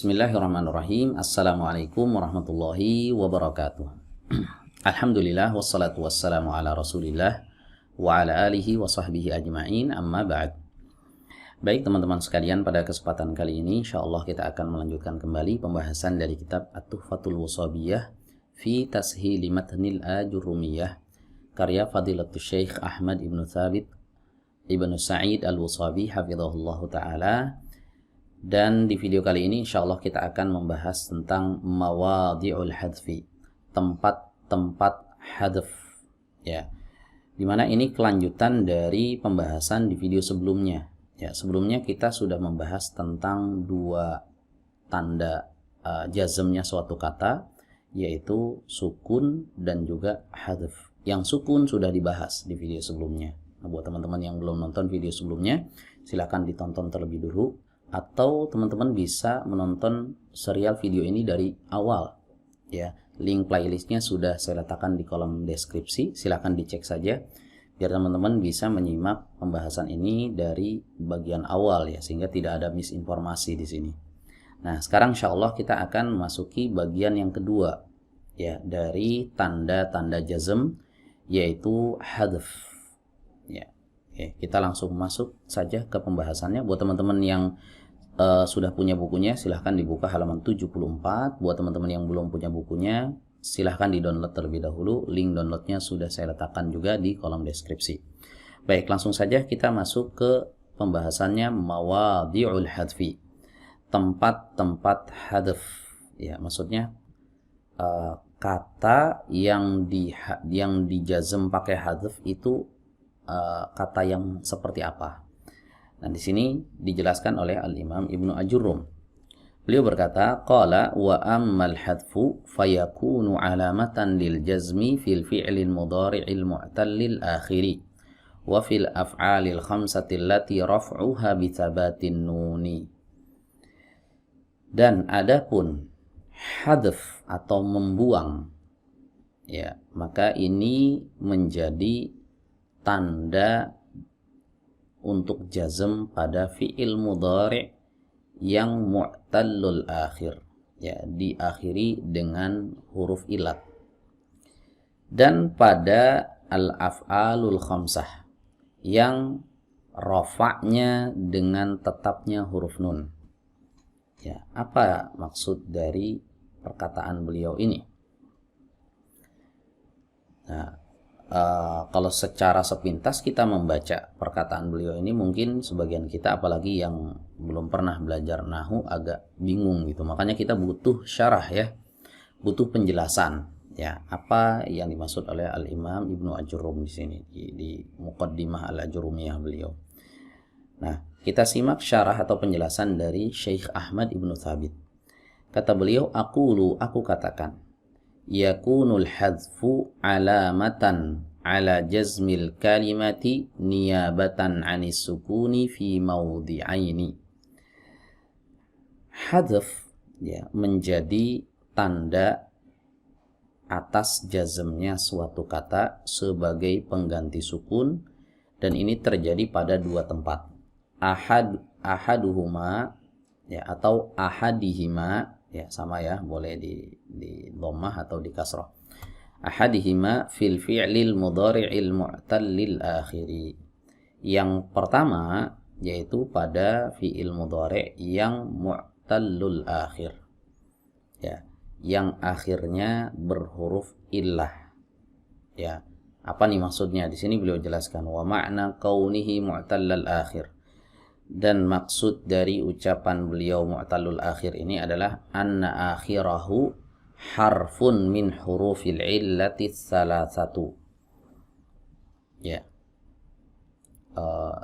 Bismillahirrahmanirrahim. Assalamualaikum warahmatullahi wabarakatuh. Alhamdulillah wassalatu wassalamu ala Rasulillah wa ala alihi wa sahbihi ajma'in, amma ba'd. Baik teman-teman sekalian, pada kesempatan kali ini insyaallah kita akan melanjutkan kembali pembahasan dari kitab At-Tuhfatul Washabiyah fi Tashili Matnil Ajurrumiyah karya Fadilatul Syekh Ahmad ibnu Thabit ibnu Sa'id al-Wasabi hafizahullahu ta'ala. Dan di video kali ini insyaallah kita akan membahas tentang mawadhi'ul hadfi, tempat-tempat hadf, ya. Dimana ini kelanjutan dari pembahasan di video sebelumnya. Ya, sebelumnya kita sudah membahas tentang dua tanda jazmnya suatu kata, yaitu sukun dan juga hadf. Yang sukun sudah dibahas di video sebelumnya. Nah, buat teman-teman yang belum nonton video sebelumnya, silakan ditonton terlebih dulu. Atau teman-teman bisa menonton serial video ini dari awal, ya. Link playlistnya sudah saya letakkan di kolom deskripsi, silahkan dicek saja biar teman-teman bisa menyimak pembahasan ini dari bagian awal, ya, sehingga tidak ada misinformasi di sini. Nah, sekarang insya Allah kita akan memasuki bagian yang kedua, ya, dari tanda-tanda jazm, yaitu hadf, ya. Oke, kita langsung masuk saja ke pembahasannya. Buat teman-teman yang sudah punya bukunya, silahkan dibuka halaman 74. Buat teman-teman yang belum punya bukunya, silahkan di-download terlebih dahulu. Link downloadnya sudah saya letakkan juga di kolom deskripsi. Baik, langsung saja kita masuk ke pembahasannya mawadhi'ul hadfi, tempat-tempat hadf. Ya, maksudnya kata yang dijazm pakai hadf itu kata yang seperti apa. Nah, di sini dijelaskan oleh Al-Imam Ibnu Ajurrum. Beliau berkata, qala wa ammal hadfu fayakunu alamatan lil jazmi fil fi'lil mudhari'il mu'tallil akhiri wa fil af'alil khamsati allati raf'uha bi thabatin nuni. Dan adapun hadf atau membuang, ya, maka ini menjadi tanda untuk jazm pada fi'il mudhari' yang mu'tallul akhir, ya, diakhiri dengan huruf ilat, dan pada al-af'alul khamsah yang rafa'nya dengan tetapnya huruf nun. Ya, apa maksud dari perkataan beliau ini? Nah, kalau secara sepintas kita membaca perkataan beliau ini, mungkin sebagian kita, apalagi yang belum pernah belajar nahwu, agak bingung gitu. Makanya kita butuh syarah, ya, butuh penjelasan, ya, apa yang dimaksud oleh Al-Imam Ibnu Ajurrum di sini di Muqaddimah Al-Ajurrumiyah beliau. Nah, kita simak syarah atau penjelasan dari Syekh Ahmad Ibnu Thabit. Kata beliau, aku katakan, yakunul hadfu alamatan ala jazmil kalimati niyabatan anis sukuni fi mawdi'aini. Hadf, ya, menjadi tanda atas jazmnya suatu kata sebagai pengganti sukun, dan ini terjadi pada dua tempat. Ahaduhuma, ya, atau ahadihima, ya, sama, ya, boleh di dhammah atau di kasrah. Ahadihima fil fi'lil mudhari'il mu'tallil akhiri. Yang pertama yaitu pada fi'il mudhari' yang mu'tallul akhir, ya, yang akhirnya berhuruf illah. Ya, apa nih maksudnya? Di sini beliau jelaskan, wa ma'na kaunihi mu'tallal akhir. Dan maksud dari ucapan beliau mu'tallul akhir ini adalah anna akhirahu harfun min hurufil illati salasatu. Ya,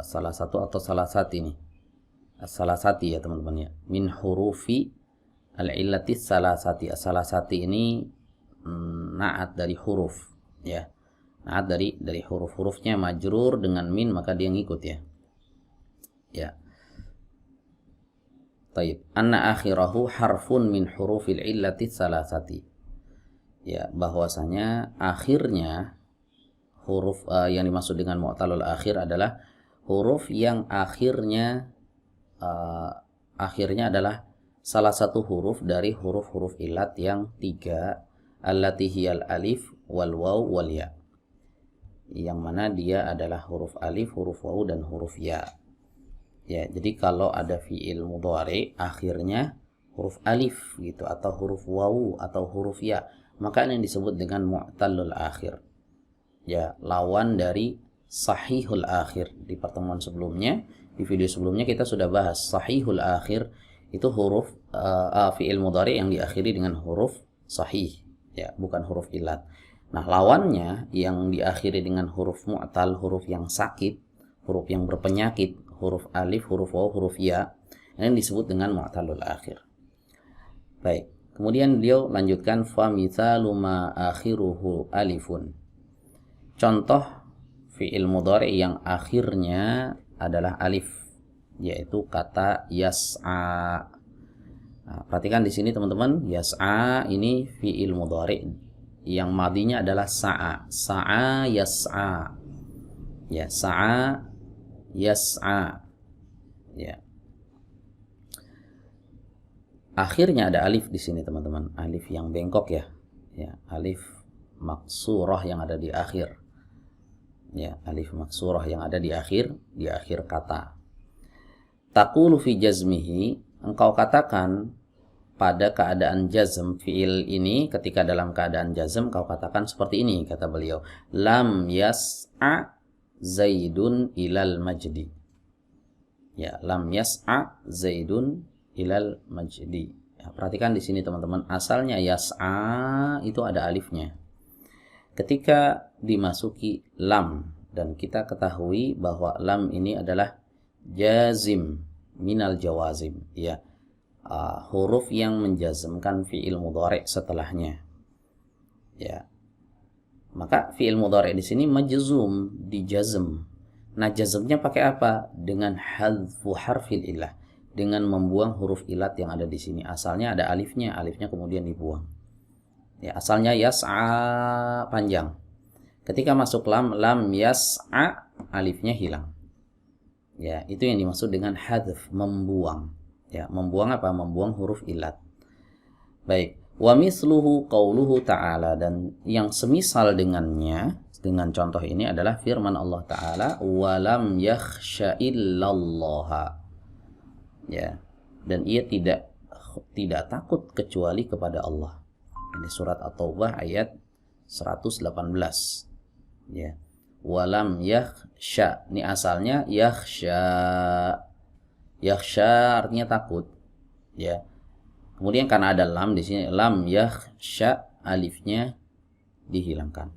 salah satu atau salah satu ini, salah satu, ya teman-teman, ya, min hurufi al-illati salasati. Salah satu ini na'at dari huruf, ya, na'at dari huruf-hurufnya majrur dengan min, maka dia ngikut, ya. Ya. Taib. Anna akhirahu harfun min hurufil illati salasati. Ya, bahwasanya akhirnya huruf yang dimaksud dengan mu'tallul akhir adalah huruf yang akhirnya adalah salah satu huruf dari huruf-huruf ilat yang 3, allati hiyal alif wal waw wal ya. Yang mana dia adalah huruf alif, huruf waw dan huruf ya. Ya, jadi kalau ada fiil mudhari akhirnya huruf alif gitu atau huruf waw atau huruf ya, maka ini disebut dengan mu'tallul akhir. Ya, lawan dari sahihul akhir. Di pertemuan sebelumnya, di video sebelumnya kita sudah bahas sahihul akhir itu huruf fiil mudhari yang diakhiri dengan huruf sahih, ya, bukan huruf ilat. Nah, lawannya yang diakhiri dengan huruf mu'tal, huruf yang sakit, huruf yang berpenyakit, huruf alif, huruf waw, huruf ya, ini disebut dengan mu'talul akhir. Baik, kemudian beliau lanjutkan fa mithalu ma akhiruhu alifun. Contoh fi'il mudhari yang akhirnya adalah alif, yaitu kata yas'a. Nah, perhatikan di sini teman-teman, yas'a ini fi'il mudhari yang madinya adalah sa'a. Sa'a yas'a. Ya, sa'a yas'a. Ya. Akhirnya ada alif di sini teman-teman, alif yang bengkok ya. Ya, alif maksurah yang ada di akhir. Ya, alif maksurah yang ada di akhir kata. Taqulu fi jazmihi, engkau katakan pada keadaan jazm fiil ini, ketika dalam keadaan jazm kau katakan seperti ini, kata beliau, lam yas'a zaidun ilal majdi. Ya, lam yas'a zaidun ilal majdi. Ya, perhatikan di sini teman-teman, asalnya yas'a itu ada alifnya. Ketika dimasuki lam, dan kita ketahui bahwa lam ini adalah jazim minal jawazim, ya, huruf yang menjazmkan fiil mudhari setelahnya. Ya. Maka fiil mudhari di sini majzum, dijazm. Nah, jazmnya pakai apa? Dengan hadzfu harfil illah, dengan membuang huruf ilat yang ada di sini. Asalnya ada alifnya kemudian dibuang. Ya, asalnya yas'a panjang. Ketika masuk lam yas'a, alifnya hilang. Ya, itu yang dimaksud dengan hadzf, membuang. Ya, membuang apa? Membuang huruf ilat. Baik. Wa misluhu qauluhu ta'ala, dan yang semisal dengannya, dengan contoh ini adalah firman Allah Ta'ala, wa lam yakhsha illallaha. Ya. Dan ia tidak takut kecuali kepada Allah. Ini surat At-Taubah ayat 118. Ya. Wa lam yakhsha. Ini asalnya yakhsha. Yakhsha artinya takut, ya. Kemudian karena ada lam di sini, lam yakhsha, alifnya dihilangkan.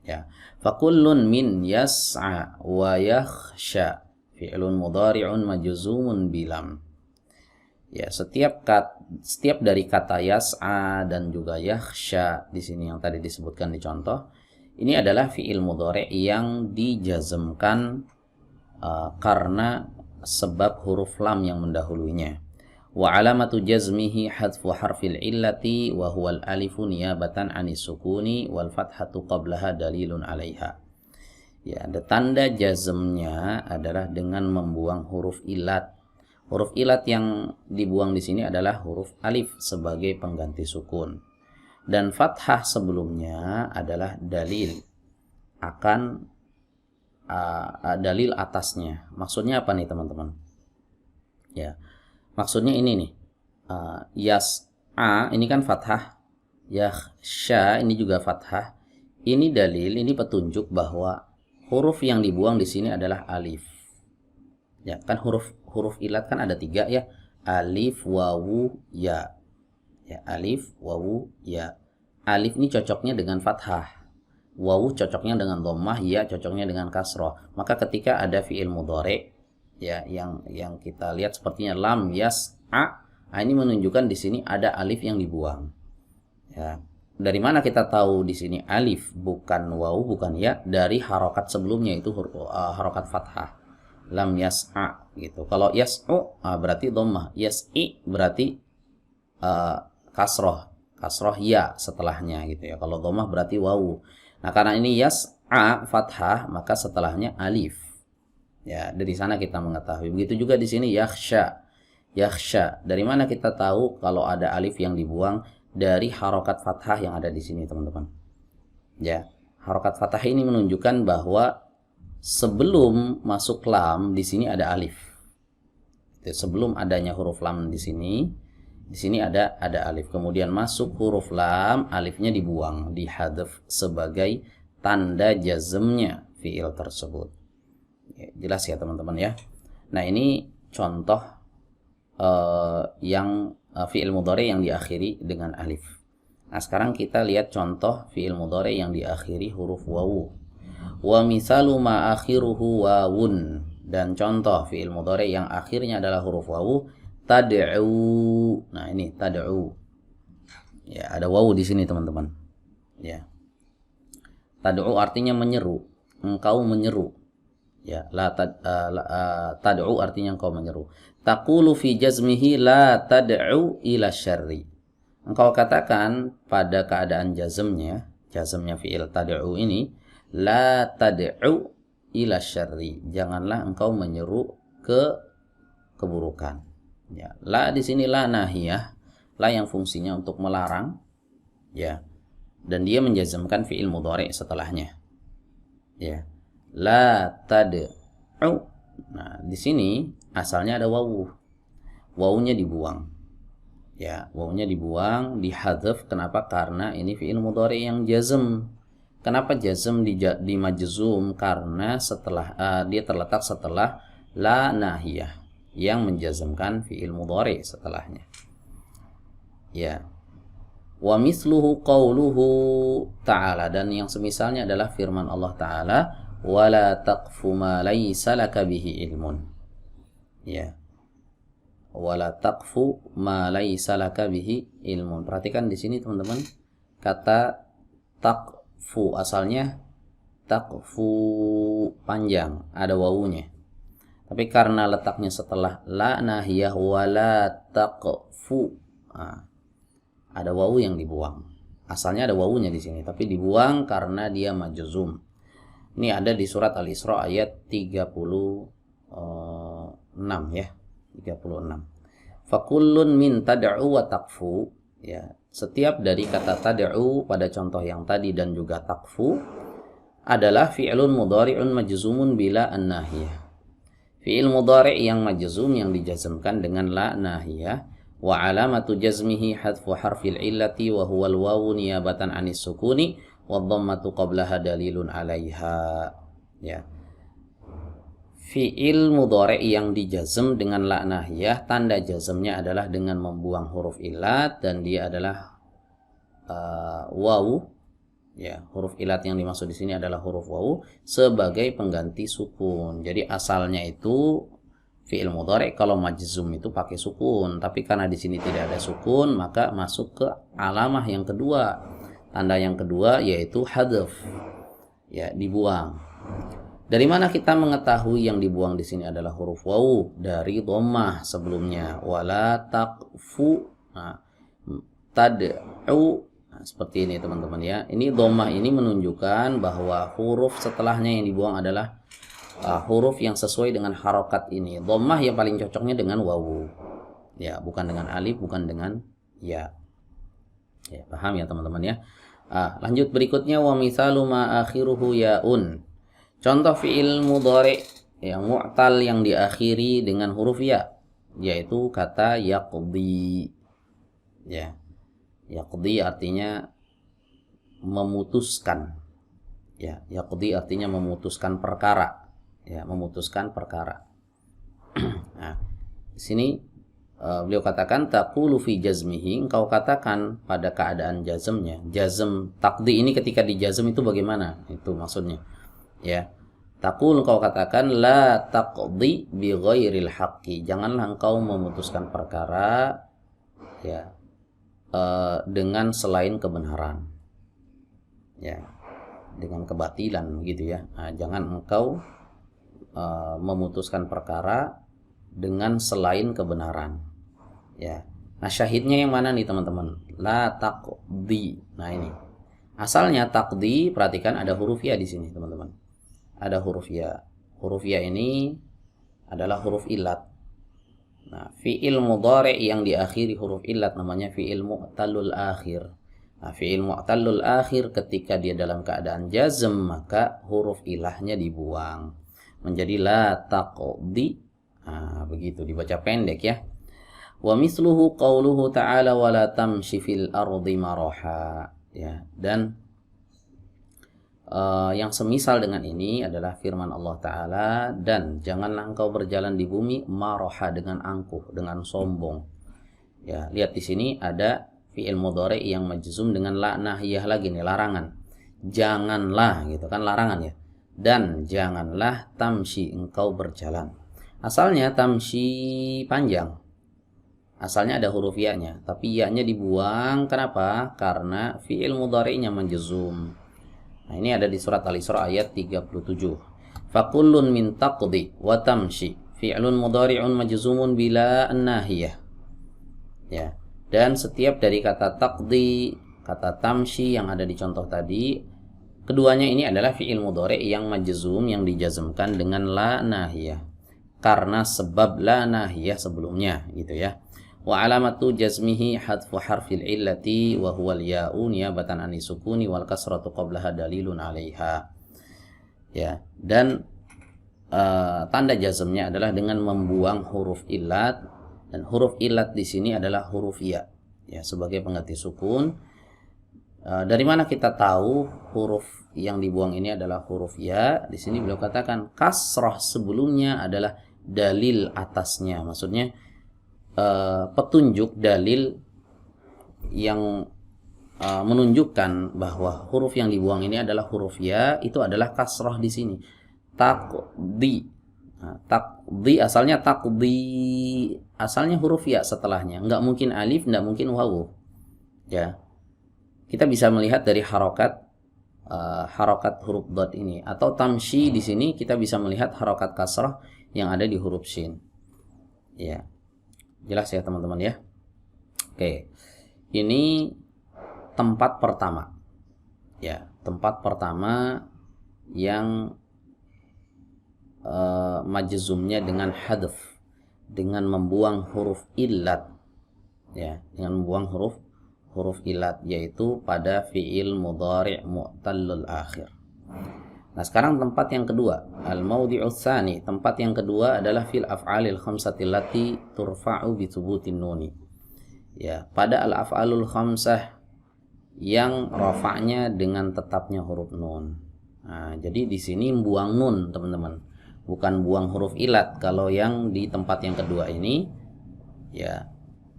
Ya. Fakullun min yas'a wa yakhsha fi'lun mudhari'un majzumun bilam. Ya, setiap dari kata yas'a dan juga yakhsha di sini yang tadi disebutkan di contoh, ini adalah fi'il mudhari' yang dijazmkan karena sebab huruf lam yang mendahulunya. Wa alamatu jazmihi hadfu harfil illati wa huwal alifu niyabatan anis sukuni wal fathatu qablaha dalilun alaiha. Ya, ada tanda jazmnya adalah dengan membuang huruf ilat. Huruf ilat yang dibuang di sini adalah huruf alif sebagai pengganti sukun. Dan fathah sebelumnya adalah dalil akan dalil atasnya. Maksudnya apa nih teman-teman? Ya, maksudnya ini nih, yas'a ini kan fathah, yakhsha ini juga fathah. Ini dalil, ini petunjuk bahwa huruf yang dibuang di sini adalah alif. Ya, kan huruf ilat kan ada 3 ya, alif, wawu, ya. Ya, alif, wawu, ya. Alif ini cocoknya dengan fathah. Wawu cocoknya dengan dhammah, ya cocoknya dengan kasroh. Maka ketika ada fiil mudhari, ya, yang kita lihat sepertinya lam yas'a, ini menunjukkan di sini ada alif yang dibuang. Ya. Dari mana kita tahu di sini alif bukan wawu bukan ya? Dari harokat sebelumnya itu harokat fathah. Lam yas'a gitu. Kalau yas'u berarti dhammah, yas'i berarti kasroh ya setelahnya gitu ya. Kalau dhammah berarti wawu. Nah, karena ini yas'a fathah, maka setelahnya alif. Ya, dari sana kita mengetahui. Begitu juga di sini yakhsha. Yakhsha. Dari mana kita tahu kalau ada alif yang dibuang? Dari harokat fathah yang ada di sini, teman-teman. Ya, harokat fathah ini menunjukkan bahwa sebelum masuk lam di sini ada alif. Sebelum adanya huruf lam di sini ada alif. Kemudian masuk huruf lam, alifnya dibuang, dihadzaf sebagai tanda jazmnya fiil tersebut. Ya, jelas ya teman-teman ya. Nah, ini contoh yang fi'il mudhari yang diakhiri dengan alif. Nah, sekarang kita lihat contoh fi'il mudhari yang diakhiri huruf wawu. Wa misalu ma akhiruhu wawun. Dan contoh fi'il mudhari yang akhirnya adalah huruf wawu, tad'u. Nah, ini tad'u. Ya, ada wawu di sini teman-teman. Ya. Tad'u artinya menyeru. Engkau menyeru. Ya, tad'u artinya engkau menyeru. Taqulu fi jazmihi la tad'u ila syarri. Engkau katakan pada keadaan jazmnya fi'il tad'u ini, la tad'u ila syarri. Janganlah engkau menyeru ke keburukan. Ya, la di sini la nahiyah, la yang fungsinya untuk melarang, ya. Dan dia menjazmkan fi'il mudhari setelahnya. Ya. La tad'u. Nah, di sini asalnya ada wawu. Wawunya dibuang. Ya, wawunya dibuang, dihadzaf. Kenapa? Karena ini fi'il mudhari yang jazm. Kenapa jazm di majzum? Karena setelah dia terletak setelah la nahiyah yang menjazmkan fi'il mudhari setelahnya. Ya. Wa misluhu qauluhu ta'ala, dan yang semisalnya adalah firman Allah Ta'ala, wala taqfu ma laysa laka bihi ilmun. Ya. Wala taqfu ma laysa laka bihi ilmun. Perhatikan di sini teman-teman, kata taqfu asalnya taqfu panjang, ada wawunya. Tapi karena letaknya setelah la nahiyah wala taqfu, ada wawu yang dibuang. Asalnya ada wawunya di sini, tapi dibuang karena dia majzum. Ini ada di surat Al-Isra ayat 36 ya. 36. Fakullun min tad'u wa taqfu, ya. Setiap dari kata tad'u pada contoh yang tadi dan juga taqfu adalah fi'lun mudhari'un majzumun bila an-nahiyah. Fi'il mudhari' yang majzum yang dijazmkan dengan la nahiyah, wa alamatu jazmihi hadfu harfil illati wa huwa al-wawu niyabatan 'anis sukuni wa dhammatu qablaha dalilun 'alaiha. Ya. Fi'il mudhari' yang dijazm dengan la nahiyah, tanda jazmnya adalah dengan membuang huruf illat, dan dia adalah wawu. Ya, huruf illat yang dimaksud di sini adalah huruf wawu sebagai pengganti sukun. Jadi asalnya itu fi'il mudhari' kalau majzum itu pakai sukun, tapi karena di sini tidak ada sukun, maka masuk ke alamah yang kedua. Tanda yang kedua yaitu hadzaf. Ya, dibuang. Dari mana kita mengetahui yang dibuang di sini adalah huruf wawu? Dari dhammah sebelumnya. Wala taqfu. Nah, tad'u. Nah, seperti ini teman-teman ya. Ini dhammah ini menunjukkan bahwa huruf setelahnya yang dibuang adalah huruf yang sesuai dengan harokat ini. Dhammah yang paling cocoknya dengan wawu. Ya, bukan dengan alif, bukan dengan ya. Ya, paham ya teman-teman ya. Lanjut berikutnya, wa mithalu ma akhiruhu yaun. Contoh fi'il mudhari' yang mu'tal yang diakhiri dengan huruf ya, yaitu kata yaqdi. Ya. Yaqdi artinya memutuskan. Ya, yaqdi artinya memutuskan perkara. Ya, memutuskan perkara. Nah, di sini beliau katakan taqulu fi jazmihi, engkau katakan pada keadaan jazmnya. Jazm taqdi ini ketika dijazm itu bagaimana? Itu maksudnya. Ya. Taqul, engkau katakan la taqdi bi ghairil haqqi. Janganlah engkau memutuskan perkara ya dengan selain kebenaran. Ya. Dengan kebatilan gitu ya. Nah, jangan engkau memutuskan perkara dengan selain kebenaran. Ya. Nah, syahidnya yang mana nih teman-teman? La taqdi. Nah, ini. Asalnya taqdi, perhatikan ada huruf ya di sini, teman-teman. Ada huruf ya. Huruf ya ini adalah huruf illat. Nah, fi'il mudhari' yang diakhiri huruf illat namanya fi'il mu'tallul akhir. Nah, fi'il mu'tallul akhir ketika dia dalam keadaan jazm, maka huruf ilahnya dibuang. Menjadi la taqdi. Nah, begitu dibaca pendek ya. Wa misluhu qauluhu ta'ala wa la tamshi fil ardi maraha. Ya, dan yang semisal dengan ini adalah firman Allah Ta'ala, dan janganlah engkau berjalan di bumi maraha, dengan angkuh, dengan sombong. Ya, lihat di sini ada fi'il mudhari yang majzum dengan la nahiyah lagi nih, larangan. Janganlah gitu kan, larangan ya. Dan janganlah tamshi, engkau berjalan. Asalnya tamshi panjang. Asalnya ada huruf ya-nya, tapi ya-nya dibuang. Kenapa? Karena fi'il mudhari'nya majzum. Nah, ini ada di surat Al-Isra ayat 37. Fakullun min taqdi wa tamshi fi'lun mudhari'un majzumun bila an-nahiyah. Ya. Dan setiap dari kata taqdi, kata tamshi yang ada di contoh tadi, keduanya ini adalah fi'il mudhari' yang majzum, yang dijazmkan dengan la nahiyah. Karena sebab la nahiyah sebelumnya gitu ya. Wa alamatu jazmihi hadfu harfil illati wa huwal ya'u niyabatan anis sukuni wal kasratu qablaha dalilun 'alaiha. Ya, dan tanda jazmnya adalah dengan membuang huruf illat, dan huruf illat di sini adalah huruf ya. Ya, sebagai pengganti sukun. Dari mana kita tahu huruf yang dibuang ini adalah huruf ya? Di sini beliau katakan kasrah sebelumnya adalah dalil atasnya. Maksudnya petunjuk, dalil yang menunjukkan bahwa huruf yang dibuang ini adalah huruf ya, itu adalah kasrah di sini. Taqdi. Nah, taqdi asalnya taqdi, asalnya huruf ya setelahnya. Enggak mungkin alif, enggak mungkin wawu. Ya. Kita bisa melihat dari harokat huruf dot ini, atau tamshi di sini kita bisa melihat harokat kasrah yang ada di huruf shin. Ya. Jelas ya teman-teman ya. Oke. Ini tempat pertama. Ya, tempat pertama yang majzumnya dengan hadf, dengan membuang huruf illat. Ya, dengan membuang huruf illat, yaitu pada fi'il mudhari' mu'tallul akhir. Nah, sekarang tempat yang kedua, al-mawdi'us tsani. Tempat yang kedua adalah fil af'alil khamsati allati turfa'u bi thubutin nuni. Ya, pada al-af'alul khamsah yang rafa'nya dengan tetapnya huruf nun. Nah, jadi di sini buang nun, teman-teman. Bukan buang huruf ilat kalau yang di tempat yang kedua ini, ya,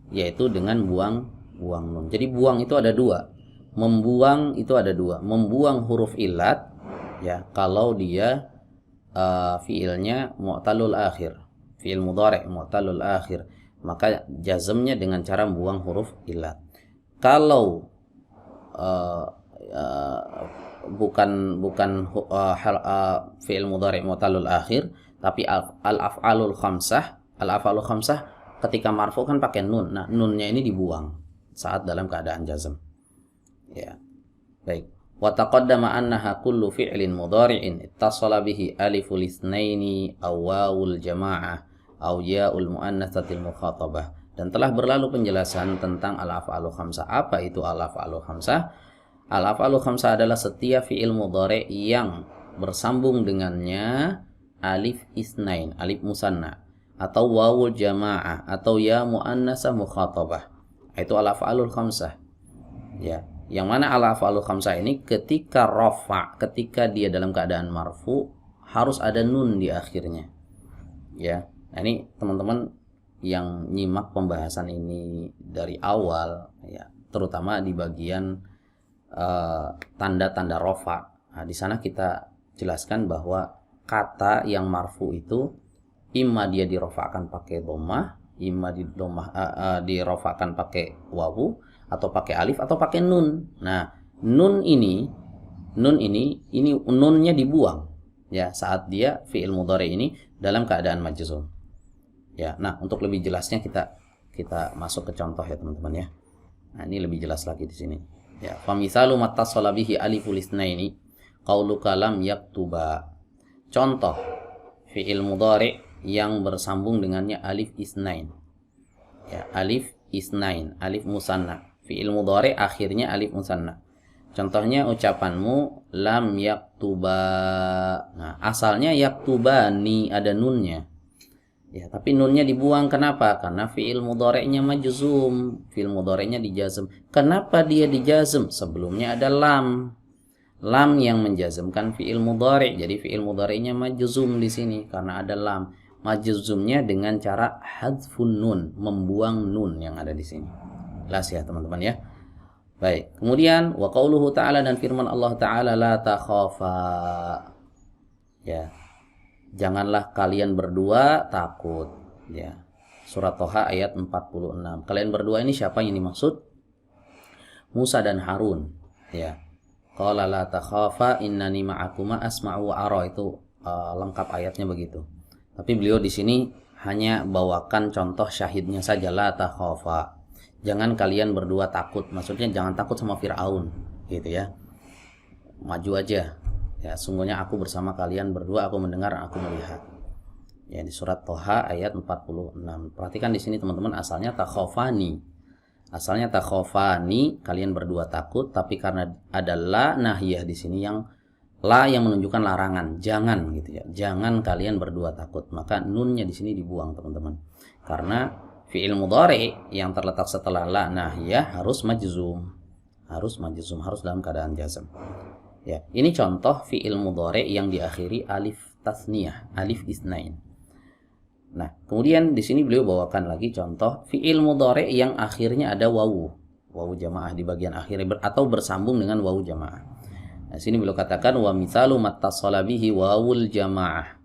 yaitu dengan buang nun. Jadi buang itu ada dua. Membuang itu ada dua. Membuang huruf ilat, ya, kalau dia fiilnya mu'tallul akhir, fiil mudhari' mu'tallul akhir, maka jazmnya dengan cara membuang huruf illat. Kalau bukan fiil mudhari' mu'tallul akhir, tapi al-af'alul khamsah ketika marfu kan pakai nun. Nah, nunnya ini dibuang saat dalam keadaan jazm. Ya. Baik. Wa taqaddama annaha kullu fi'lin mudhari'in ittasala bihi aliful itsnaini aw wawul jamaah aw ya'ul muannatsatil mukhatabah. Dan telah berlalu penjelasan tentang al-af'alul khamsah. Apa itu al-af'alul khamsah? Al-af'alul khamsah adalah setiap fi'il mudhari' yang bersambung dengannya alif itsnain, alif musanna, atau wawul jamaah, atau ya muannasah mukhatabah. Itu al-af'alul khamsah. Ya. Yang mana al-af'alul khamsah ini ketika rafa, ketika dia dalam keadaan marfu, harus ada nun di akhirnya. Ya. Nah, ini teman-teman yang nyimak pembahasan ini dari awal, ya, terutama di bagian tanda-tanda rafa. Nah, di sana kita jelaskan bahwa kata yang marfu itu imma dia dirafa'kan pakai dhammah, imma dirafa'kan pakai wawu, atau pakai alif, atau pakai nun. Nah, nun ini nunnya dibuang, ya, saat dia fi'il mudhari ini dalam keadaan majzum. Ya, nah, untuk lebih jelasnya kita masuk ke contoh ya teman-teman ya. Nah, ini lebih jelas lagi di sini. Ya, fa misalu mattasala bihi aliful itsnaini qauluka lam yaktuba. Contoh fi'il mudhari yang bersambung dengannya alif itsnain. Ya, alif isnain, alif musanna. Fi'il mudhari akhirnya alif musanna. Contohnya ucapanmu lam yaktuba. Nah, asalnya yaktubani, ada nunnya. Ya, tapi nunnya dibuang. Kenapa? Karena fi'il mudhari'nya majzum. Fi'il mudhari'nya dijazm. Kenapa dia dijazm? Sebelumnya ada lam. Lam yang menjazmkan fi'il mudhari'. Jadi fi'il mudhari'nya majzum di sini karena ada lam. Majzumnya dengan cara hadfun nun, membuang nun yang ada di sini. Jelas ya, teman-teman ya. Baik, kemudian wa qauluhu ta'ala, dan firman Allah Ta'ala, la takhafa. Ya. Janganlah kalian berdua takut. Ya. Surat Toha ayat 46. Kalian berdua ini siapa yang dimaksud? Musa dan Harun. Ya. Qala la takhafa innani ma'akuma asma'u wa ara, itu lengkap ayatnya begitu. Tapi beliau di sini hanya bawakan contoh syahidnya saja, la takhafa. Jangan kalian berdua takut. Maksudnya jangan takut sama Fir'aun, gitu ya. Maju aja. Ya, sungguhnya aku bersama kalian berdua, aku mendengar, aku melihat. Ya, di surat Toha ayat 46. Perhatikan di sini teman-teman, asalnya takhafani. Asalnya takhafani, kalian berdua takut, tapi karena ada la nahiyah di sini, yang la yang menunjukkan larangan, jangan gitu ya. Jangan kalian berdua takut. Maka nunnya di sini dibuang, teman-teman. Karena fi'il mudhari yang terletak setelah la nahiyah harus majzum. Harus dalam keadaan jazm. Ya, ini contoh fi'il mudhari yang diakhiri alif tasniyah, alif isnain. Nah, kemudian di sini beliau bawakan lagi contoh fi'il mudhari yang akhirnya ada wawu. Wawu jamaah di bagian akhir atau bersambung dengan wawu jamaah. Nah, sini beliau katakan wa mithalu mattasala bihi wawul jamaah.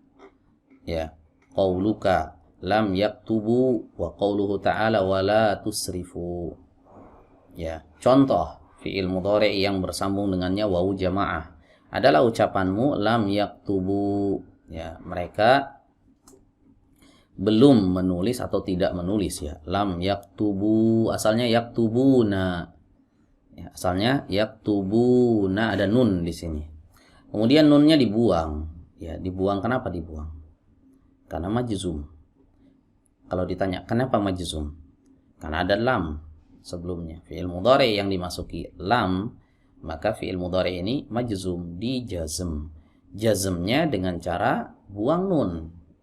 Ya, qauluka lam yaktubu wa qauluhu ta'ala wa la tusrifu. Ya, contoh fi'il mudhari yang bersambung dengannya wawu jamaah adalah ucapanmu lam yaktubu. Ya, mereka belum menulis atau tidak menulis ya. Lam yaktubu, asalnya yaktubuna. Ya, asalnya yaktubuna, ada nun di sini. Kemudian nunnya dibuang. Ya, dibuang, kenapa dibuang? Karena majzum. Kalau ditanya, kenapa majzum? Karena ada lam sebelumnya. Fi'il mudhari yang dimasuki lam, maka fi'il mudhari ini majzum, dijazm. Jazmnya dengan cara buang nun.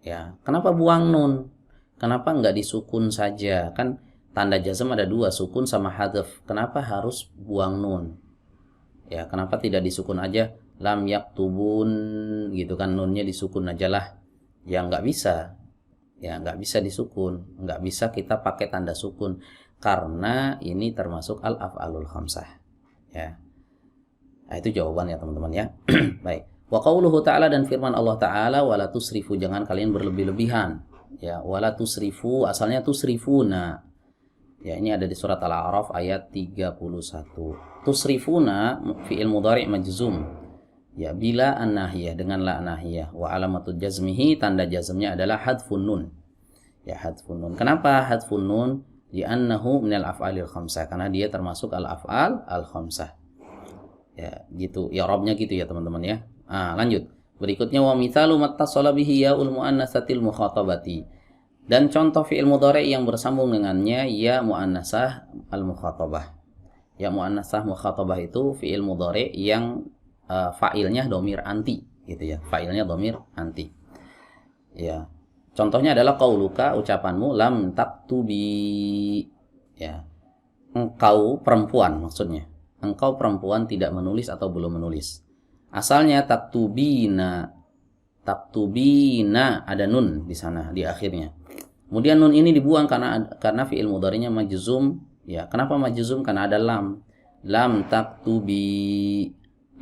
Ya, kenapa buang nun? Kenapa enggak disukun saja? Kan tanda jazm ada dua, sukun sama hadzf. Kenapa harus buang nun? Ya, kenapa tidak disukun aja? Lam yaktubun gitu kan, nunnya disukun aja lah. Ya, enggak bisa. Ya, nggak bisa disukun, nggak bisa kita pakai tanda sukun karena ini termasuk al-af'alul khamsah. Ya, nah, itu jawabannya teman-teman ya. Baik. Wa qauluhu ta'ala, dan firman Allah Ta'ala, wala tusrifu, jangan kalian berlebih-lebihan. Ya, wala tusrifu, asalnya tusrifuna. Ya, ini ada di surat Al-A'raf ayat 31. Tusrifuna fi'il mudhari' majzum. Ya, bila an-nahiyah, dengan la nahiyah. Wa alamatul jazmihi, tanda jazmnya adalah hadfun nun. Ya, hadfun nun. Kenapa hadfun nun? Li'annahu minal af'alil khamsah, karena dia termasuk al-af'al al-khamsah. Ya, gitu. Ya, robnya gitu ya teman-teman ya. Lanjut. Berikutnya wa mithalu mattasala bihi ya'ul muannatsatil mukhatabati. Dan contoh fi'il mudhari yang bersambung dengannya ya muannasah al-mukhatabah. Ya muannasah mukhatabah itu fi'il mudhari yang fa'ilnya domir anti gitu ya, fa'ilnya domir anti. Ya, contohnya adalah qauluka, ucapanmu lam taktubi. Ya, engkau perempuan, maksudnya engkau perempuan tidak menulis atau belum menulis. Asalnya taktubina, taktubina, ada nun di sana di akhirnya. Kemudian nun ini dibuang karena fi'il mudhari'nya majzum. Ya, kenapa majzum? Karena ada lam. Lam taktubi.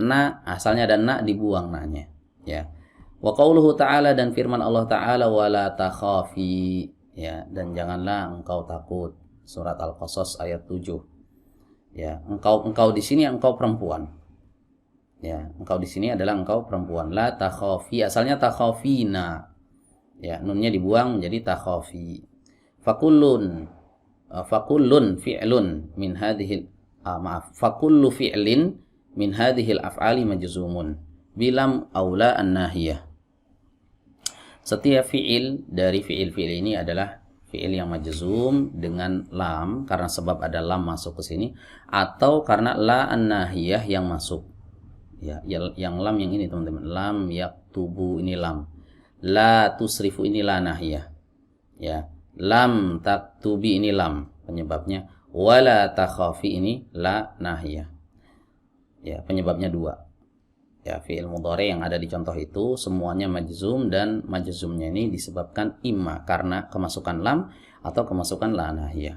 Na, asalnya ada na, dibuang na-nya. Ya. Wa qauluhu ta'ala, dan firman Allah Ta'ala, wala takhafi. Ya, dan janganlah engkau takut. Surat Al-Qasas ayat 7. Ya, engkau di sini engkau perempuan. Ya, engkau di sini adalah engkau perempuan. La takhafi, asalnya takhafina. Ya, nunnya dibuang menjadi takhafi. Fakullun fi'lun min hadhil fakullu fi'lin min hadhil af'ali majzumun bilam aula an-nahiyah. Setiap fi'il dari fi'il-fi'il ini adalah fi'il yang majzum dengan lam karena sebab ada lam masuk ke sini, atau karena la an-nahiyah yang masuk. Ya, yang lam yang ini teman-teman. Lam yaktubu ini lam. La tusrifu ini la nahiyah. Ya. Lam taktubi ini lam penyebabnya. Wala takhafi ini la nahiyah. Ya, penyebabnya dua. Ya, fi'il mudhari yang ada di contoh itu semuanya majzum, dan majzumnya ini disebabkan imma karena kemasukan lam atau kemasukan la nahiyah.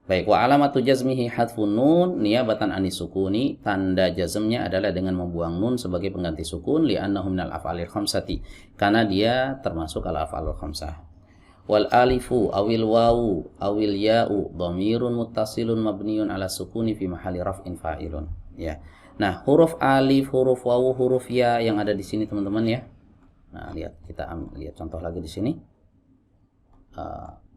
Baik, wa alamatu jazmihi hadfun nun niyabatan anis sukuni, tanda jazmnya adalah dengan membuang nun sebagai pengganti sukun, li'annahu minal af'alil khamsati, karena dia termasuk al af'alul khamsah. Wal alifu awil wawu awil ya'u dhamirun muttasilun mabniun ala sukuni fi mahalli raf'in fa'ilun. Ya. Nah, huruf alif, huruf wawu, huruf ya yang ada di sini teman-teman ya. Nah, lihat, kita lihat contoh lagi di sini.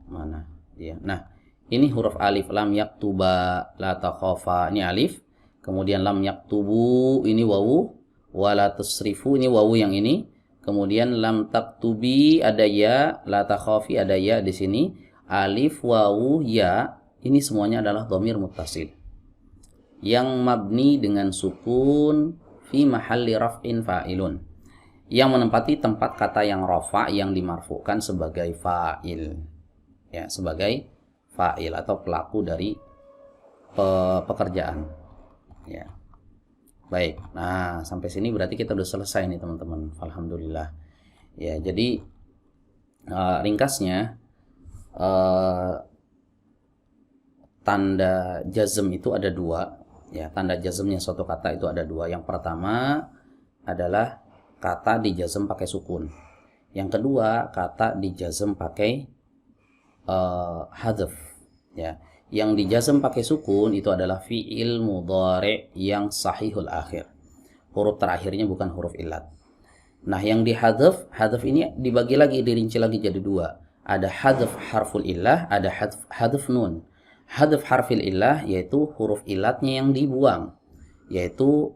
Mana dia? Nah, ini huruf alif, lam yaktuba, la takhafa, ini alif. Kemudian lam yaktubu, ini wawu. Wala tusrifu, ini wawu yang ini. Kemudian lam taktubi, ada ya. La takhafi, ada ya di sini. Alif, wawu, ya. Ini semuanya adalah dhamir muttasil yang mabni dengan sukun fi mahalli raf'in fa'ilun, yang menempati tempat kata yang rafa yang dimarfukan sebagai fa'il, ya, sebagai fa'il atau pelaku dari pekerjaan, ya. Baik, nah sampai sini berarti kita udah selesai nih teman-teman, alhamdulillah. Ya, jadi ringkasnya tanda jazm itu ada dua. Ya, tanda jazmnya suatu kata itu ada dua. Yang pertama adalah kata dijazm pakai sukun. Yang kedua, kata dijazm pakai hadzf. Ya, yang dijazm pakai sukun itu adalah fi'il mudhari yang sahihul akhir. Huruf terakhirnya bukan huruf illat. Nah, yang dihadzf, hadzf ini dibagi lagi, dirinci lagi jadi dua. Ada hadzf harful illah, ada hadzf nun. Hadzf harfil illah yaitu huruf ilatnya yang dibuang, yaitu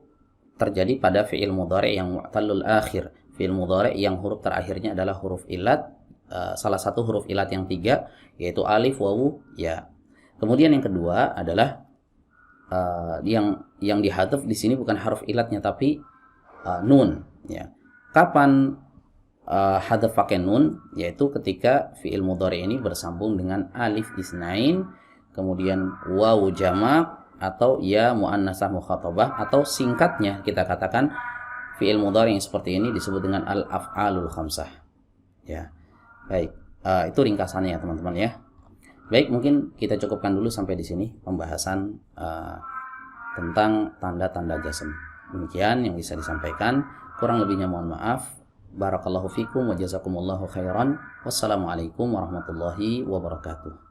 terjadi pada fi'il mudhari yang mu'tallul akhir. Fi'il mudhari yang huruf terakhirnya adalah huruf ilat, salah satu huruf ilat yang tiga, yaitu alif, wawu, ya. Kemudian yang kedua adalah yang dihadzf di sini bukan haruf ilatnya tapi nun, ya. Kapan hadzf pakai nun? Yaitu ketika fi'il mudhari ini bersambung dengan alif isnain, kemudian wawu jamak, atau ya muannasah mukhatabah, atau singkatnya kita katakan fi'il mudhari yang seperti ini disebut dengan al-af'alul khamsah. Ya. Baik, itu ringkasannya ya teman-teman ya. Baik, mungkin kita cukupkan dulu sampai di sini pembahasan tentang tanda-tanda jazm. Demikian yang bisa disampaikan, kurang lebihnya mohon maaf. Barakallahu fikum wa jazakumullahu khairan. Wassalamualaikum warahmatullahi wabarakatuh.